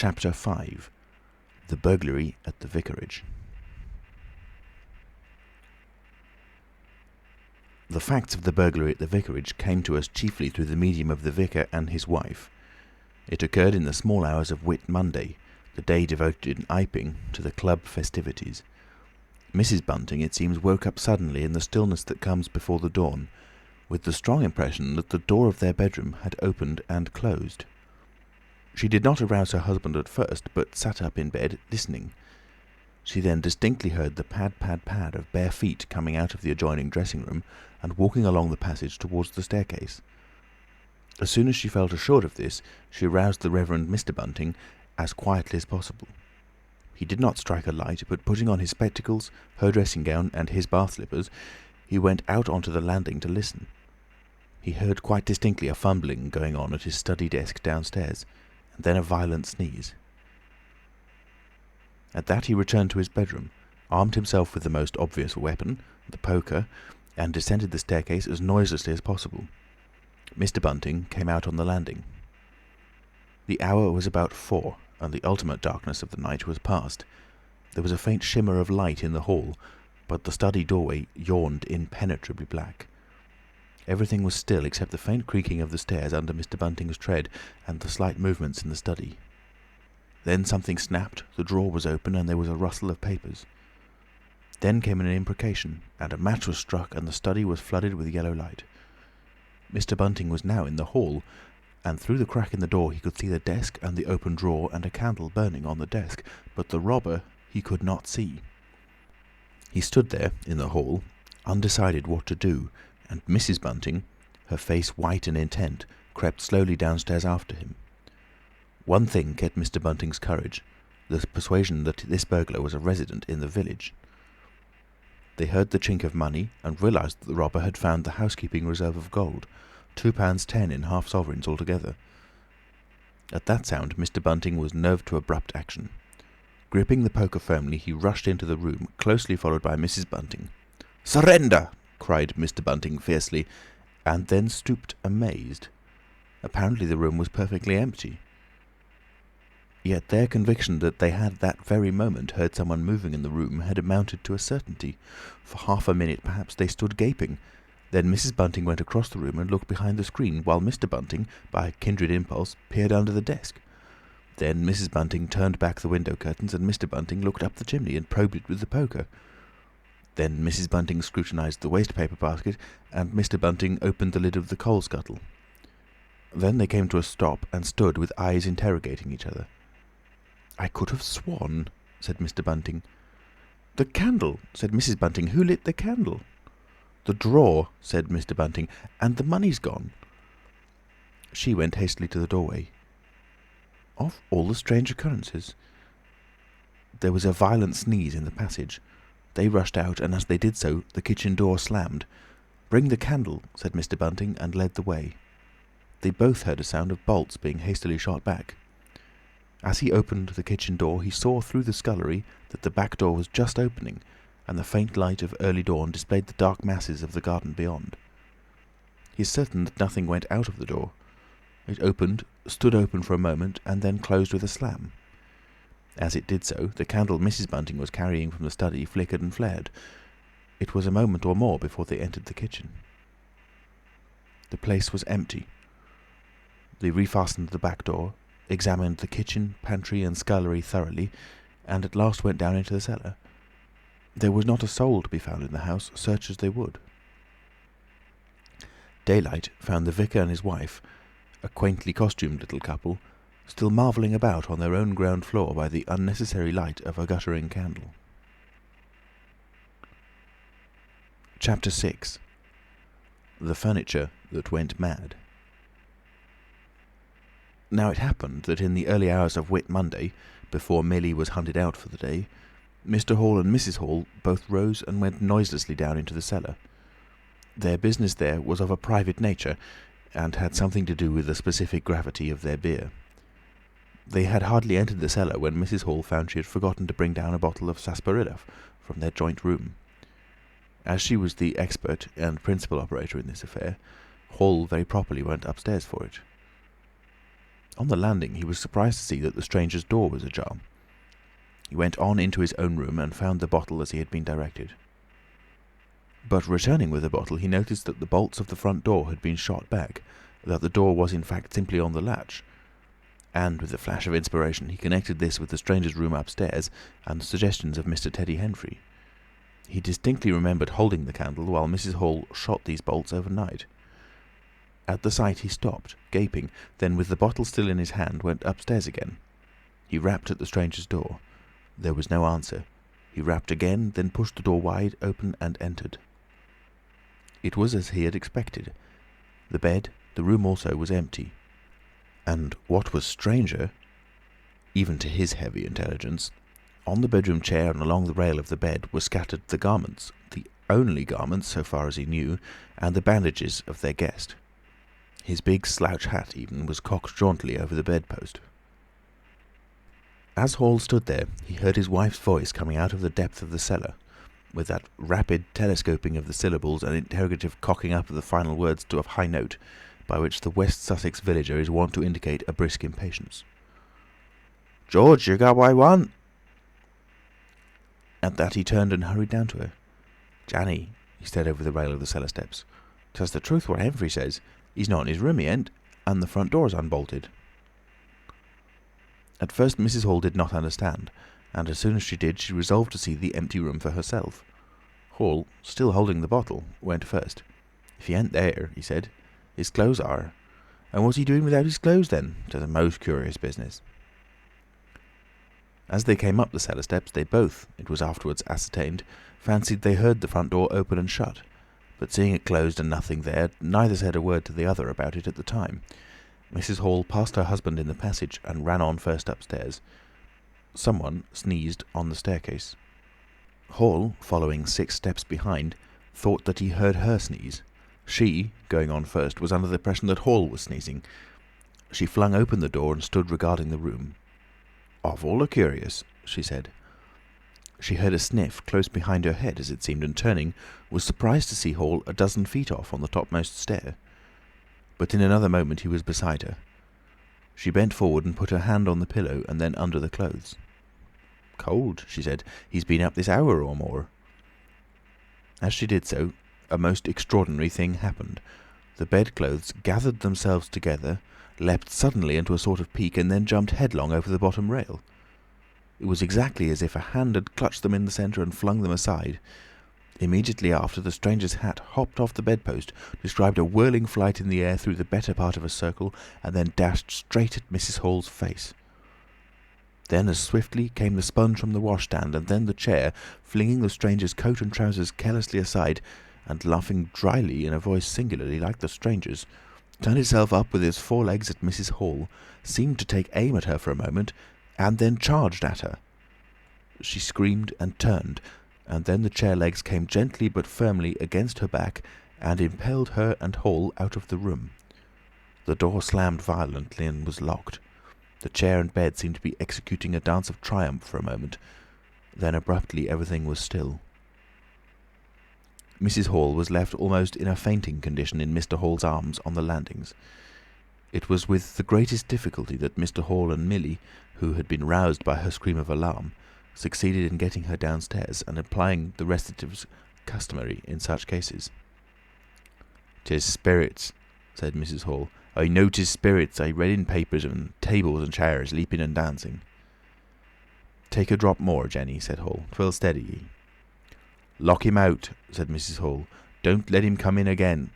Chapter 5. The Burglary at the Vicarage. The facts of the burglary at the vicarage came to us chiefly through the medium of the vicar and his wife. It occurred in the small hours of Whit Monday, the day devoted in Iping to the club festivities. Mrs. Bunting, it seems, woke up suddenly in the stillness that comes before the dawn, with the strong impression that the door of their bedroom had opened and closed. She did not arouse her husband at first, but sat up in bed, listening. She then distinctly heard the pad, pad, pad of bare feet coming out of the adjoining dressing-room and walking along the passage towards the staircase. As soon as she felt assured of this, she aroused the Reverend Mr. Bunting as quietly as possible. He did not strike a light, but putting on his spectacles, her dressing-gown, and his bath slippers, he went out onto the landing to listen. He heard quite distinctly a fumbling going on at his study desk downstairs, and then a violent sneeze. At that he returned to his bedroom, armed himself with the most obvious weapon, the poker, and descended the staircase as noiselessly as possible. Mr. Bunting came out on the landing. The hour was about 4, and the ultimate darkness of the night was past. There was a faint shimmer of light in the hall, but the study doorway yawned impenetrably black. Everything was still except the faint creaking of the stairs under Mr. Bunting's tread and the slight movements in the study. Then something snapped, the drawer was open, and there was a rustle of papers. Then came an imprecation, and a match was struck, and the study was flooded with yellow light. Mr. Bunting was now in the hall, and through the crack in the door he could see the desk and the open drawer and a candle burning on the desk, but the robber he could not see. He stood there in the hall, undecided what to do, and Mrs. Bunting, her face white and intent, crept slowly downstairs after him. One thing kept Mr. Bunting's courage, the persuasion that this burglar was a resident in the village. They heard the chink of money and realised that the robber had found the housekeeping reserve of gold, £2.10 in half sovereigns altogether. At that sound Mr. Bunting was nerved to abrupt action. Gripping the poker firmly, he rushed into the room, closely followed by Mrs. Bunting. "Surrender!" cried Mr. Bunting fiercely, and then stooped amazed. Apparently the room was perfectly empty. Yet their conviction that they had that very moment heard someone moving in the room had amounted to a certainty. For half a minute perhaps they stood gaping. Then Mrs. Bunting went across the room and looked behind the screen, while Mr. Bunting, by a kindred impulse, peered under the desk. Then Mrs. Bunting turned back the window curtains, and Mr. Bunting looked up the chimney and probed it with the poker. Then Mrs. Bunting scrutinised the waste-paper basket, and Mr. Bunting opened the lid of the coal scuttle. Then they came to a stop and stood with eyes interrogating each other. "I could have sworn," said Mr. Bunting. "The candle," said Mrs. Bunting. "Who lit the candle?" "The drawer," said Mr. Bunting. "And the money's gone." She went hastily to the doorway. Of all the strange occurrences! There was a violent sneeze in the passage. They rushed out, and as they did so, the kitchen door slammed. "Bring the candle," said Mr. Bunting, and led the way. They both heard a sound of bolts being hastily shot back. As he opened the kitchen door, he saw through the scullery that the back door was just opening, and the faint light of early dawn displayed the dark masses of the garden beyond. He is certain that nothing went out of the door. It opened, stood open for a moment, and then closed with a slam. As it did so, the candle Mrs. Bunting was carrying from the study flickered and flared. It was a moment or more before they entered the kitchen. The place was empty. They refastened the back door, examined the kitchen, pantry, and scullery thoroughly, and at last went down into the cellar. There was not a soul to be found in the house, search as they would. Daylight found the vicar and his wife, a quaintly costumed little couple, still marvelling about on their own ground floor by the unnecessary light of a guttering candle. Chapter 6. The Furniture that Went Mad. Now it happened that in the early hours of Whit Monday, before Millie was hunted out for the day, Mr. Hall and Mrs. Hall both rose and went noiselessly down into the cellar. Their business there was of a private nature, and had something to do with the specific gravity of their beer. They had hardly entered the cellar when Mrs. Hall found she had forgotten to bring down a bottle of sarsaparilla from their joint room. As she was the expert and principal operator in this affair, Hall very properly went upstairs for it. On the landing he was surprised to see that the stranger's door was ajar. He went on into his own room and found the bottle as he had been directed. But returning with the bottle, he noticed that the bolts of the front door had been shot back, that the door was in fact simply on the latch. And with a flash of inspiration he connected this with the stranger's room upstairs and the suggestions of Mr. Teddy Henfrey. He distinctly remembered holding the candle while Mrs. Hall shot these bolts overnight. At the sight he stopped, gaping, then with the bottle still in his hand went upstairs again. He rapped at the stranger's door. There was no answer. He rapped again, then pushed the door wide open and entered. It was as he had expected. The bed, the room also, was empty. And what was stranger, even to his heavy intelligence, on the bedroom chair and along the rail of the bed were scattered the garments, the only garments, so far as he knew, and the bandages of their guest. His big slouch hat, even, was cocked jauntily over the bedpost. As Hall stood there, he heard his wife's voice coming out of the depth of the cellar, with that rapid telescoping of the syllables and interrogative cocking up of the final words to a high note, by which the West Sussex villager is wont to indicate a brisk impatience. "George, you got what I want?" At that he turned and hurried down to her. "Janny," he said over the rail of the cellar steps, "'tis the truth what Henfrey says. He's not in his room, he ain't, and the front door's unbolted." At first Mrs. Hall did not understand, and as soon as she did, she resolved to see the empty room for herself. Hall, still holding the bottle, went first. "If he ain't there," he said, "his clothes are. And what's he doing without his clothes then? 'Tis a most curious business." As they came up the cellar steps, they both, it was afterwards ascertained, fancied they heard the front door open and shut, but seeing it closed and nothing there, neither said a word to the other about it at the time. Mrs. Hall passed her husband in the passage and ran on first upstairs. Someone sneezed on the staircase. Hall, following 6 steps behind, thought that he heard her sneeze. She, going on first, was under the impression that Hall was sneezing. She flung open the door and stood regarding the room. "Awful curious," she said. She heard a sniff close behind her head, as it seemed, and turning, was surprised to see Hall a dozen feet off on the topmost stair. But in another moment he was beside her. She bent forward and put her hand on the pillow and then under the clothes. "Cold," she said. "He's been up this hour or more." As she did so, a most extraordinary thing happened. The bedclothes gathered themselves together, leapt suddenly into a sort of peak, and then jumped headlong over the bottom rail. It was exactly as if a hand had clutched them in the centre and flung them aside. Immediately after, the stranger's hat hopped off the bedpost, described a whirling flight in the air through the better part of a circle, and then dashed straight at Mrs. Hall's face. Then as swiftly came the sponge from the washstand, and then the chair, flinging the stranger's coat and trousers carelessly aside, and laughing dryly in a voice singularly like the stranger's, turned itself up with its 4 legs at Mrs. Hall, seemed to take aim at her for a moment, and then charged at her. She screamed and turned, and then the chair legs came gently but firmly against her back and impelled her and Hall out of the room. The door slammed violently and was locked. The chair and bed seemed to be executing a dance of triumph for a moment. Then abruptly everything was still. Mrs. Hall was left almost in a fainting condition in Mr. Hall's arms on the landings. It was with the greatest difficulty that Mr. Hall and Millie, who had been roused by her scream of alarm, succeeded in getting her downstairs and applying the restoratives customary in such cases. "'Tis spirits," said Mrs. Hall. "I know 'tis spirits. I read in papers and tables and chairs leaping and dancing." "Take a drop more, Jenny," said Hall. "'Twill steady ye." "Lock him out," said Mrs. Hall. "Don't let him come in again.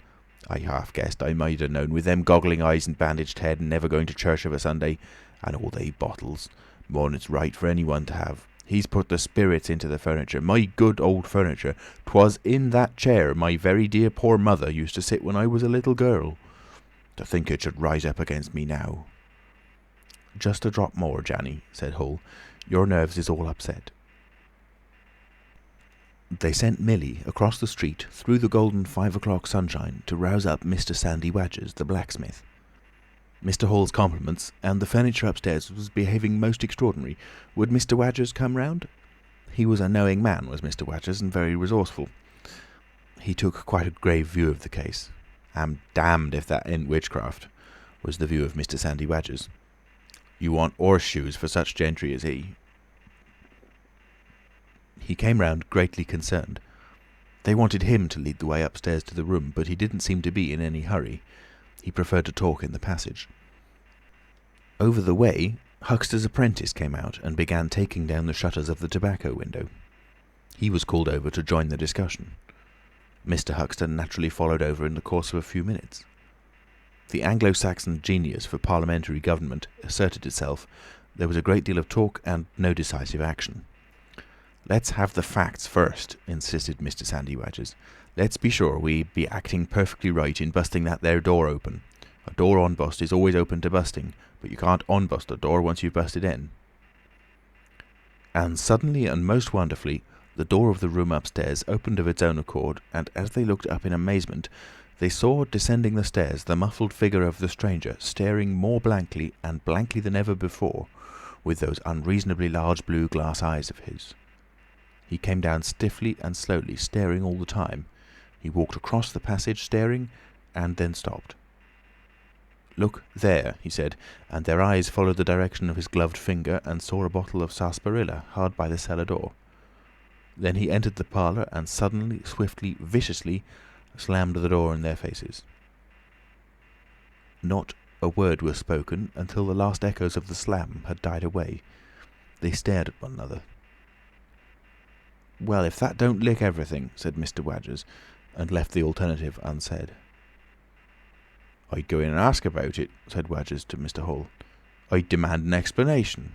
I half guessed I might have known, with them goggling eyes and bandaged head and never going to church of a Sunday, and all they bottles. More'n it's right for anyone to have. He's put the spirits into the furniture, my good old furniture. 'Twas in that chair my very dear poor mother used to sit when I was a little girl. To think it should rise up against me now." "Just a drop more, Janny," said Hall. "Your nerves is all upset." They sent Millie across the street through the golden 5 o'clock sunshine to rouse up Mr. Sandy Wadgers, the blacksmith. Mr. Hall's compliments, and the furniture upstairs was behaving most extraordinary. Would Mr. Wadgers come round? He was a knowing man, was Mr. Wadgers, and very resourceful. He took quite a grave view of the case. "I'm damned if that ain't witchcraft," was the view of Mr. Sandy Wadgers. You want horseshoes for such gentry as he." He came round greatly concerned. They wanted him to lead the way upstairs to the room, but he didn't seem to be in any hurry. He preferred to talk in the passage. Over the way, Huxter's apprentice came out and began taking down the shutters of the tobacco window. He was called over to join the discussion. Mr. Huxter naturally followed over in the course of a few minutes. The Anglo-Saxon genius for parliamentary government asserted itself. There was a great deal of talk and no decisive action. "Let's have the facts first," insisted Mr. Sandy Wadgers. "Let's be sure we be acting perfectly right in busting that there door open. A door on-bust is always open to busting, but you can't on-bust a door once you've busted in." And suddenly and most wonderfully, the door of the room upstairs opened of its own accord, and as they looked up in amazement, they saw descending the stairs the muffled figure of the stranger, staring more blankly and blankly than ever before, with those unreasonably large blue glass eyes of his. He came down stiffly and slowly, staring all the time. He walked across the passage, staring, and then stopped. "Look there," he said, and their eyes followed the direction of his gloved finger and saw a bottle of sarsaparilla hard by the cellar door. Then he entered the parlour and suddenly, swiftly, viciously slammed the door in their faces. Not a word was spoken until the last echoes of the slam had died away. They stared at one another. "Well, if that don't lick everything," said Mr. Wadgers, and left the alternative unsaid. "I'd go in and ask about it," said Wadgers to Mr. Hall. "I'd demand an explanation."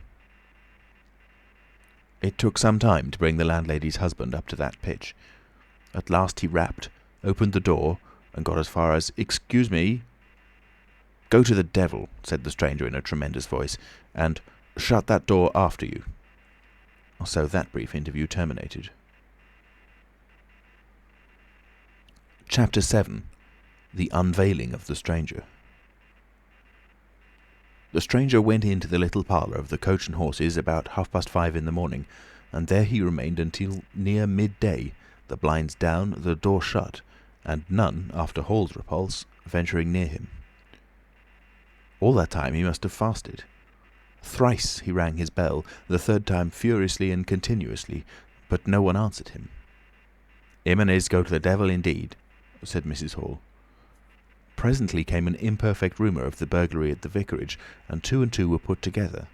It took some time to bring the landlady's husband up to that pitch. At last he rapped, opened the door, and got as far as "Excuse me." "Go to the devil," said the stranger in a tremendous voice, "and shut that door after you." So that brief interview terminated. Chapter 7. The Unveiling of the Stranger. The stranger went into the little parlour of the Coach and Horses about 5:30 in the morning, and there he remained until near midday, the blinds down, the door shut, and none, after Hall's repulse, venturing near him. All that time he must have fasted. Thrice he rang his bell, the third time furiously and continuously, but no one answered him. "Him and his go to the devil indeed," said Mrs. Hall. Presently came an imperfect rumour of the burglary at the vicarage, and two were put together.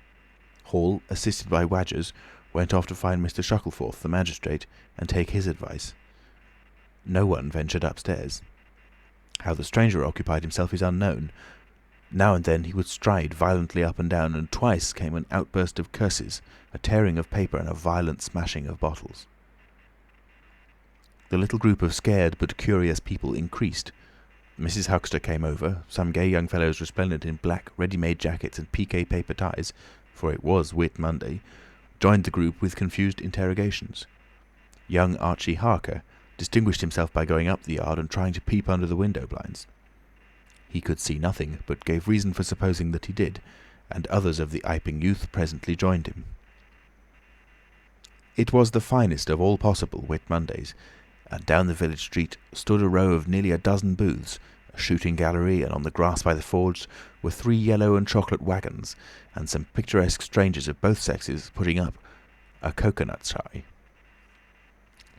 Hall, assisted by Wadgers, went off to find Mr. Shuttleforth, the magistrate, and take his advice. No one ventured upstairs. How the stranger occupied himself is unknown. Now and then he would stride violently up and down, and twice came an outburst of curses, a tearing of paper, and a violent smashing of bottles. The little group of scared but curious people increased. Mrs. Huxter came over, some gay young fellows resplendent in black ready-made jackets and piqué paper ties, for it was Whit Monday, joined the group with confused interrogations. Young Archie Harker distinguished himself by going up the yard and trying to peep under the window blinds. He could see nothing, but gave reason for supposing that he did, and others of the Iping youth presently joined him. It was the finest of all possible Whit Mondays, and down the village street stood a row of nearly a dozen booths, a shooting gallery, and on the grass by the forge were 3 yellow and chocolate wagons, and some picturesque strangers of both sexes putting up a coconut shy.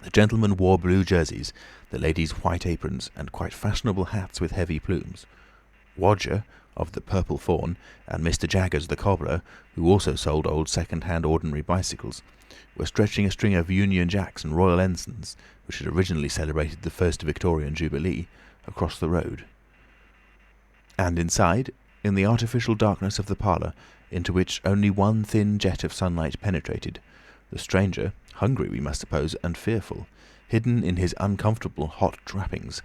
The gentlemen wore blue jerseys, the ladies white aprons, and quite fashionable hats with heavy plumes. Wodger, of the Purple Fawn, and Mr. Jaggers, the cobbler, who also sold old second-hand ordinary bicycles, were stretching a string of Union Jacks and Royal Ensigns, which had originally celebrated the first Victorian Jubilee, across the road. And inside, in the artificial darkness of the parlour, into which only one thin jet of sunlight penetrated, the stranger, hungry we must suppose, and fearful, hidden in his uncomfortable hot trappings,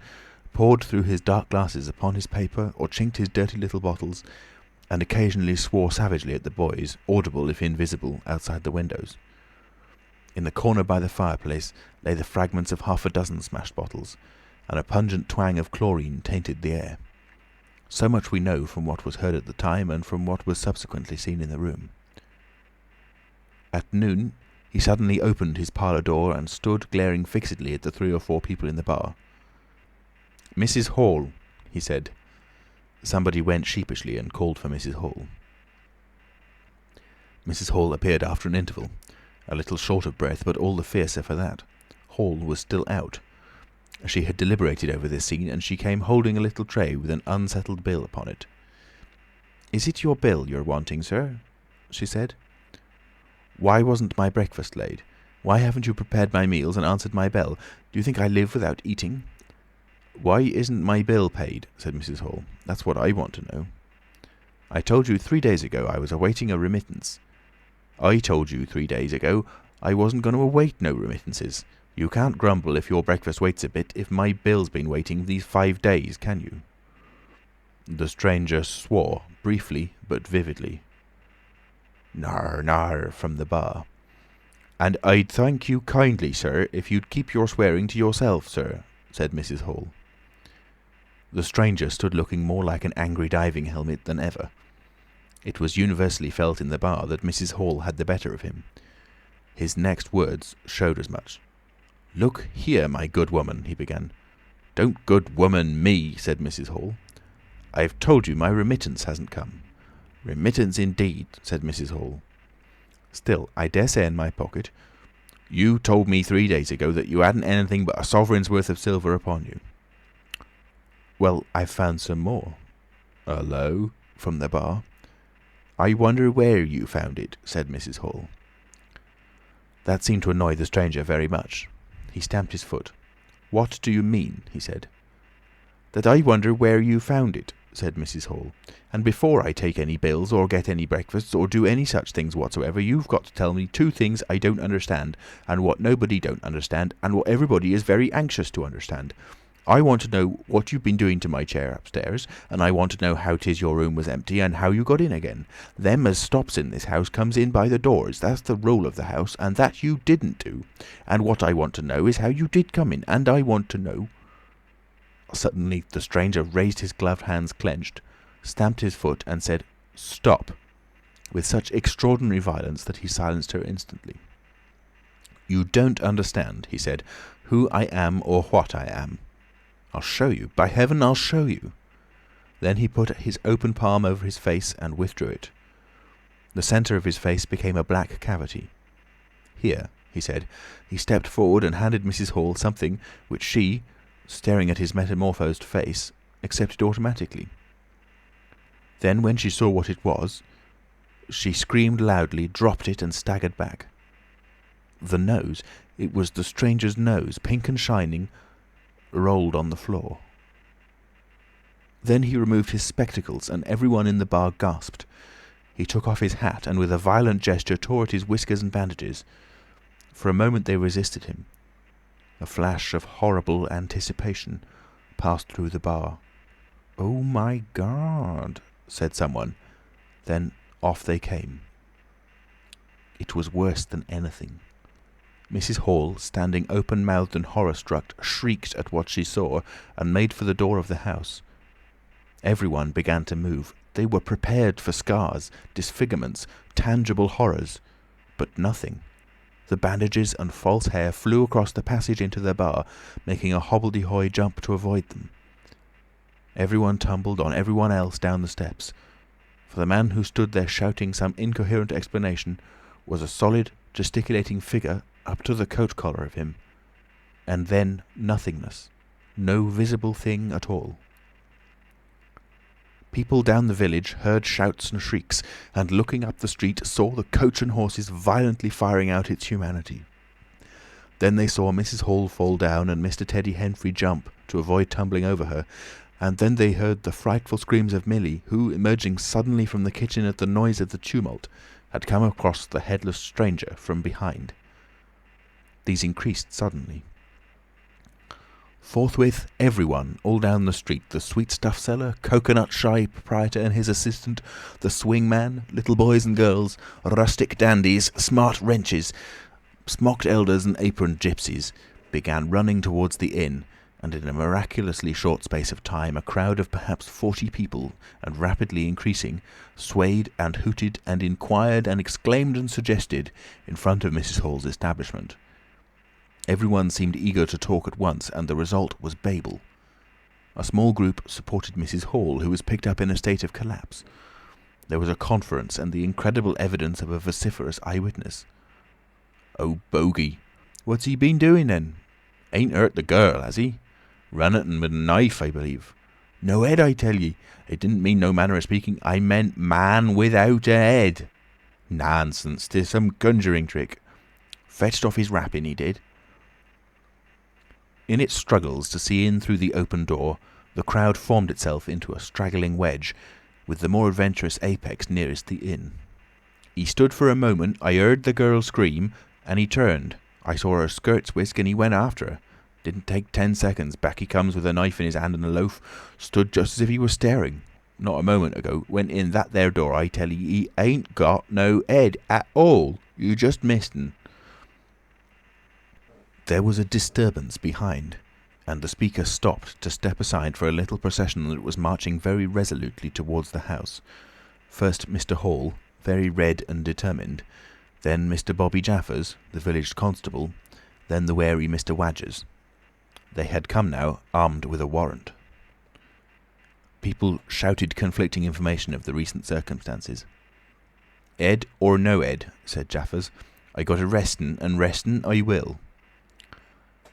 pored through his dark glasses upon his paper, or chinked his dirty little bottles, and occasionally swore savagely at the boys, audible if invisible, outside the windows. In the corner by the fireplace lay the fragments of 6 smashed bottles, and a pungent twang of chlorine tainted the air. So much we know from what was heard at the time, and from what was subsequently seen in the room. At noon he suddenly opened his parlour door and stood glaring fixedly at the 3 or 4 people in the bar. "Mrs. Hall," he said. Somebody went sheepishly and called for Mrs. Hall. Mrs. Hall appeared after an interval, a little short of breath, but all the fiercer for that. Hall was still out. She had deliberated over this scene, and she came holding a little tray with an unsettled bill upon it. "Is it your bill you're wanting, sir?" she said. "Why wasn't my breakfast laid? Why haven't you prepared my meals and answered my bell? Do you think I live without eating?" "Why isn't my bill paid?" said Mrs. Hall. "That's what I want to know." "I told you 3 days ago I was awaiting a remittance." "I told you 3 days ago I wasn't going to await no remittances. You can't grumble if your breakfast waits a bit if my bill's been waiting these 5 days, can you?" The stranger swore, briefly but vividly. "Nar, nar," from the bar. "And I'd thank you kindly, sir, if you'd keep your swearing to yourself, sir," said Mrs. Hall. The stranger stood looking more like an angry diving helmet than ever. It was universally felt in the bar that Mrs. Hall had the better of him. His next words showed as much. "Look here, my good woman," he began. "Don't good woman me," said Mrs. Hall. "I've told you my remittance hasn't come." "Remittance indeed," said Mrs. Hall. "Still, I dare say in my pocket. You told me 3 days ago that you hadn't anything but a sovereign's worth of silver upon you." "Well, I've found some more." "Hullo," from the bar. "I wonder where you found it," said Mrs. Hall. That seemed to annoy the stranger very much. He stamped his foot. "What do you mean?" he said. "That I wonder where you found it," said Mrs. Hall. "And before I take any bills or get any breakfasts or do any such things whatsoever, you've got to tell me 2 things I don't understand, and what nobody don't understand, and what everybody is very anxious to understand. I want to know what you've been doing to my chair upstairs, and I want to know how 'tis your room was empty and how you got in again. Them as stops in this house comes in by the doors, that's the rule of the house, and that you didn't do. And what I want to know is how you did come in, and I want to know—" Suddenly the stranger raised his gloved hands clenched, stamped his foot, and said, "Stop!" with such extraordinary violence that he silenced her instantly. "You don't understand," he said, "who I am or what I am. I'll show you. By heaven, I'll show you." Then he put his open palm over his face and withdrew it. The centre of his face became a black cavity. "Here," he said. He stepped forward and handed Mrs. Hall something which she, staring at his metamorphosed face, accepted automatically. Then, when she saw what it was, she screamed loudly, dropped it, and staggered back. The nose, it was the stranger's nose, pink and shining, rolled on the floor. Then he removed his spectacles, and everyone in the bar gasped. He took off his hat, and with a violent gesture tore at his whiskers and bandages. For a moment they resisted him. A flash of horrible anticipation passed through the bar. "Oh my God!" said someone. Then off they came. It was worse than anything. Mrs. Hall, standing open-mouthed and horror-struck, shrieked at what she saw and made for the door of the house. Everyone began to move. They were prepared for scars, disfigurements, tangible horrors. But nothing. The bandages and false hair flew across the passage into the bar, making a hobbledehoy jump to avoid them. Everyone tumbled on everyone else down the steps. For the man who stood there shouting some incoherent explanation was a solid, gesticulating figure up to the coat collar of him, and then nothingness, no visible thing at all. People down the village heard shouts and shrieks, and looking up the street saw the coach and horses violently firing out its humanity. Then they saw Mrs. Hall fall down and Mr. Teddy Henfrey jump to avoid tumbling over her, and then they heard the frightful screams of Millie, who, emerging suddenly from the kitchen at the noise of the tumult, had come across the headless stranger from behind. These increased suddenly. Forthwith, everyone, all down the street, the sweet-stuff seller, coconut-shy proprietor and his assistant, the swing-man, little boys and girls, rustic dandies, smart wenches, smocked elders and aproned gypsies, began running towards the inn, and in a miraculously short space of time a crowd of perhaps 40 people, and rapidly increasing, swayed and hooted and inquired and exclaimed and suggested in front of Mrs. Hall's establishment. Everyone seemed eager to talk at once, and the result was Babel. A small group supported Mrs. Hall, who was picked up in a state of collapse. There was a conference and the incredible evidence of a vociferous eyewitness. "Oh, bogey! What's he been doing then? Ain't hurt the girl, has he? Run at 'en with a knife, I believe. No head, I tell ye. It didn't mean no manner of speaking. I meant man without a head. Nonsense, 'tis some conjuring trick. Fetched off his wrapping, he did." In its struggles to see in through the open door, the crowd formed itself into a straggling wedge, with the more adventurous apex nearest the inn. "He stood for a moment. I heard the girl scream, and he turned. I saw her skirts whisk, and he went after her. Didn't take 10 seconds. Back he comes with a knife in his hand and a loaf. Stood just as if he was staring. Not a moment ago. Went in that there door. I tell ye, he ain't got no head at all. You just missed un." There was a disturbance behind, and the speaker stopped to step aside for a little procession that was marching very resolutely towards the house. First Mr. Hall, very red and determined, then Mr. Bobby Jaffers, the village constable, then the wary Mr. Wadgers. They had come now, armed with a warrant. People shouted conflicting information of the recent circumstances. "Ed or no Ed," said Jaffers, "I got arrestin', and restin' I will."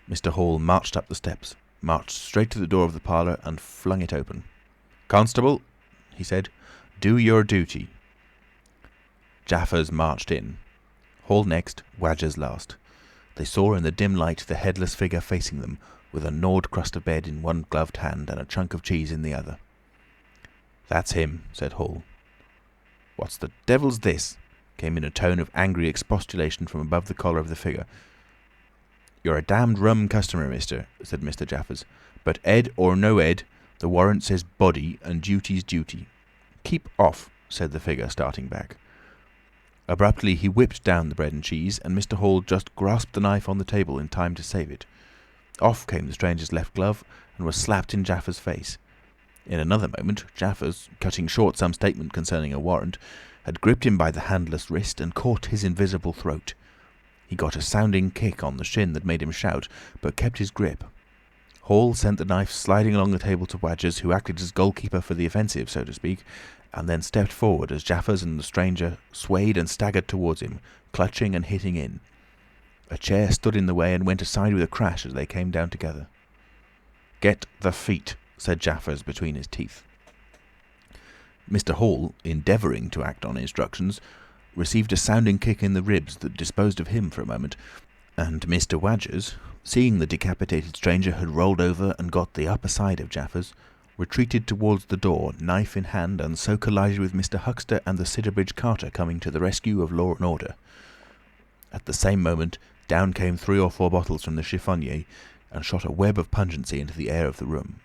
Mr. Hall marched up the steps, marched straight to the door of the parlour and flung it open. "Constable," he said, "do your duty." Jaffers marched in. Hall next, Wadgers last. They saw in the dim light the headless figure facing them, with a gnawed crust of bread in one gloved hand and a chunk of cheese in the other. "That's him," said Hall. "What the devil's this?" came in a tone of angry expostulation from above the collar of the figure. "You're a damned rum customer, mister," said Mr. Jaffers. "But Ed or no Ed, the warrant says body, and duty's duty." "Keep off," said the figure, starting back. Abruptly he whipped down the bread and cheese, and Mr. Hall just grasped the knife on the table in time to save it. Off came the stranger's left glove, and was slapped in Jaffers' face. In another moment, Jaffers, cutting short some statement concerning a warrant, had gripped him by the handless wrist and caught his invisible throat. He got a sounding kick on the shin that made him shout, but kept his grip. Hall sent the knife sliding along the table to Wadgers, who acted as goalkeeper for the offensive, so to speak, and then stepped forward as Jaffers and the stranger swayed and staggered towards him, clutching and hitting in. A chair stood in the way and went aside with a crash as they came down together. "Get the feet," said Jaffers between his teeth. Mr. Hall, endeavouring to act on instructions, received a sounding kick in the ribs that disposed of him for a moment, and Mr. Wadgers, seeing the decapitated stranger had rolled over and got the upper side of Jaffers, retreated towards the door, knife in hand, and so collided with Mr. Huxter and the Sidderbridge carter coming to the rescue of law and order. At the same moment, down came 3 or 4 bottles from the chiffonier, and shot a web of pungency into the air of the room.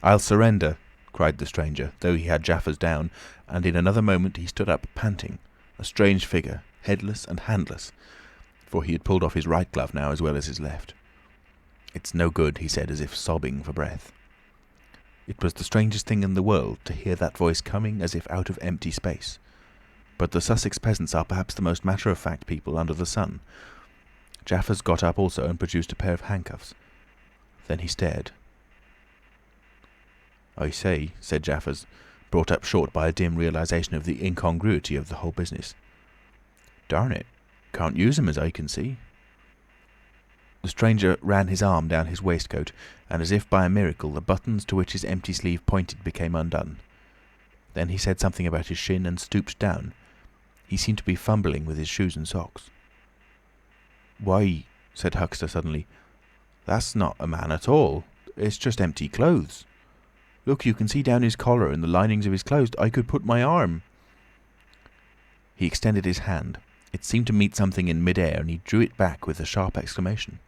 "I'll surrender," cried the stranger, though he had Jaffers down, and in another moment he stood up panting, a strange figure, headless and handless, for he had pulled off his right glove now as well as his left. "It's no good," he said, as if sobbing for breath. It was the strangest thing in the world to hear that voice coming as if out of empty space. But the Sussex peasants are perhaps the most matter-of-fact people under the sun. Jaffers got up also and produced a pair of handcuffs. Then he stared. "I say," said Jaffers, brought up short by a dim realisation of the incongruity of the whole business. "Darn it, can't use 'em as I can see." The stranger ran his arm down his waistcoat, and as if by a miracle the buttons to which his empty sleeve pointed became undone. Then he said something about his shin and stooped down. He seemed to be fumbling with his shoes and socks. "Why," said Huxter suddenly, "that's not a man at all. It's just empty clothes. Look, you can see down his collar and the linings of his clothes. I could put my arm—" He extended his hand. It seemed to meet something in mid-air, and he drew it back with a sharp exclamation.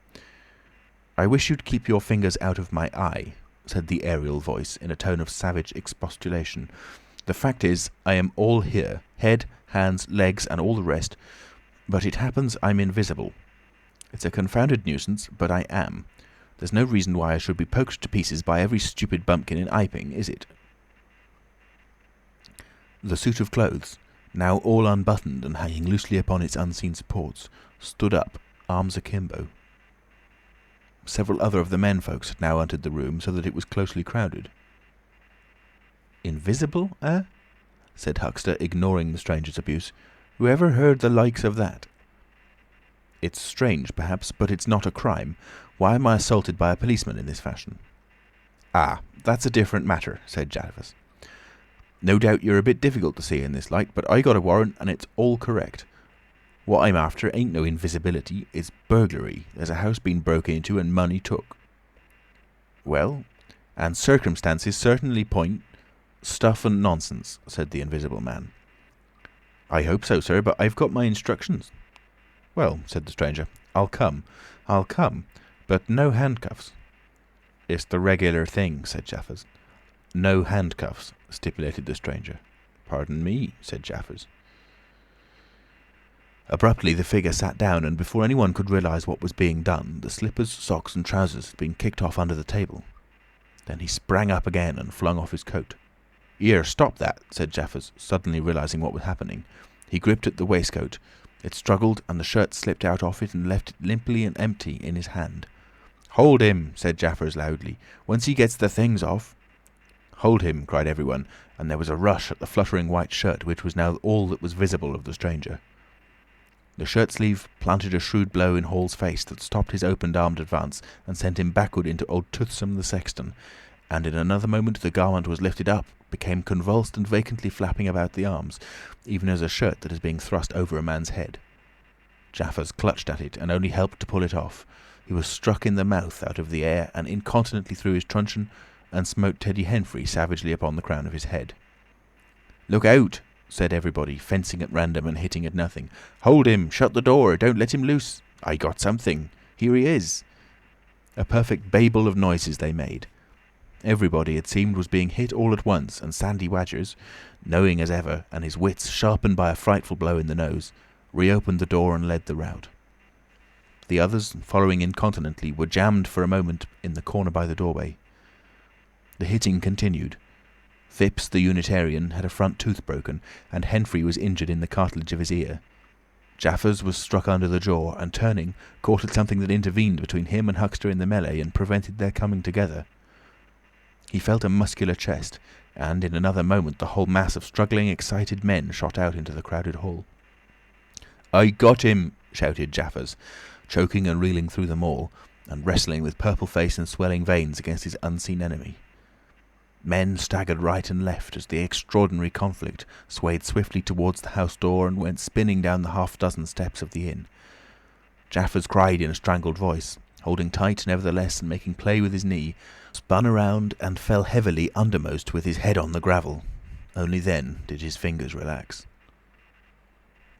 "I wish you'd keep your fingers out of my eye," said the aerial voice in a tone of savage expostulation. "The fact is, I am all here, head, hands, legs, and all the rest, but it happens I'm invisible. It's a confounded nuisance, but I am. There's no reason why I should be poked to pieces by every stupid bumpkin in Iping, is it?" The suit of clothes, now all unbuttoned and hanging loosely upon its unseen supports, stood up, arms akimbo. Several other of the men folks had now entered the room, so that it was closely crowded. "Invisible, eh? said Huckster, ignoring the stranger's abuse. "Who ever heard the likes of that?" "It's strange, perhaps, but it's not a crime. Why am I assaulted by a policeman in this fashion?" "Ah, that's a different matter," said Jarvis. "No doubt you're a bit difficult to see in this light, but I got a warrant and it's all correct. What I'm after ain't no invisibility, it's burglary. There's a house been broke into and money took." "Well, and circumstances certainly point—" "Stuff and nonsense," said the Invisible Man. "I hope so, sir, but I've got my instructions." "Well," said the stranger, I'll come, but no handcuffs." "It's the regular thing," said Jaffers. "No handcuffs," stipulated the stranger. "Pardon me," said Jaffers. Abruptly the figure sat down, and before anyone could realise what was being done, the slippers, socks and trousers had been kicked off under the table. Then he sprang up again and flung off his coat. "Here, stop that," said Jaffers, suddenly realising what was happening. He gripped at the waistcoat. It struggled, and the shirt slipped out off it and left it limply and empty in his hand. "Hold him," said Jaffers loudly. "Once he gets the things off—" "Hold him," cried everyone, and there was a rush at the fluttering white shirt, which was now all that was visible of the stranger. The shirt sleeve planted a shrewd blow in Hall's face that stopped his open-armed advance and sent him backward into old Toothsome the sexton, and in another moment the garment was lifted up, became convulsed and vacantly flapping about the arms, even as a shirt that is being thrust over a man's head. Jaffers clutched at it and only helped to pull it off. He was struck in the mouth out of the air and incontinently threw his truncheon and smote Teddy Henfrey savagely upon the crown of his head. "Look out!" said everybody, fencing at random and hitting at nothing. "Hold him! Shut the door! Don't let him loose! I got something! Here he is!" A perfect babel of noises they made. Everybody, it seemed, was being hit all at once, and Sandy Wadgers, knowing as ever, and his wits sharpened by a frightful blow in the nose, reopened the door and led the rout. The others, following incontinently, were jammed for a moment in the corner by the doorway. The hitting continued. Phipps, the Unitarian, had a front tooth broken, and Henfrey was injured in the cartilage of his ear. Jaffers was struck under the jaw, and turning, caught at something that intervened between him and Huckster in the melee and prevented their coming together. He felt a muscular chest, and in another moment the whole mass of struggling, excited men shot out into the crowded hall. "I got him!" shouted Jaffers, choking and reeling through them all, and wrestling with purple face and swelling veins against his unseen enemy. Men staggered right and left as the extraordinary conflict swayed swiftly towards the house door and went spinning down the half-dozen steps of the inn. Jaffers cried in a strangled voice, holding tight nevertheless and making play with his knee, spun around and fell heavily undermost with his head on the gravel. Only then did his fingers relax.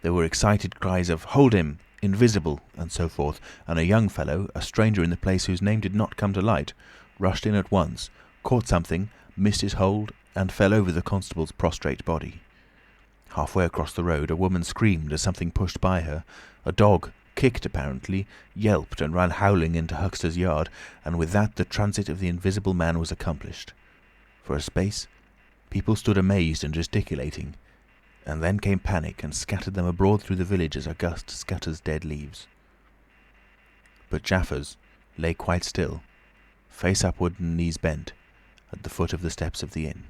There were excited cries of "Hold him!" "Invisible!" and so forth, and a young fellow, a stranger in the place whose name did not come to light, rushed in at once, caught something, missed his hold, and fell over the constable's prostrate body. Halfway across the road a woman screamed as something pushed by her. A dog, kicked apparently, yelped and ran howling into Huckster's yard, and with that the transit of the Invisible Man was accomplished. For a space people stood amazed and gesticulating, and then came panic and scattered them abroad through the village as a gust scatters dead leaves. But Jaffers lay quite still, face upward and knees bent, at the foot of the steps of the inn.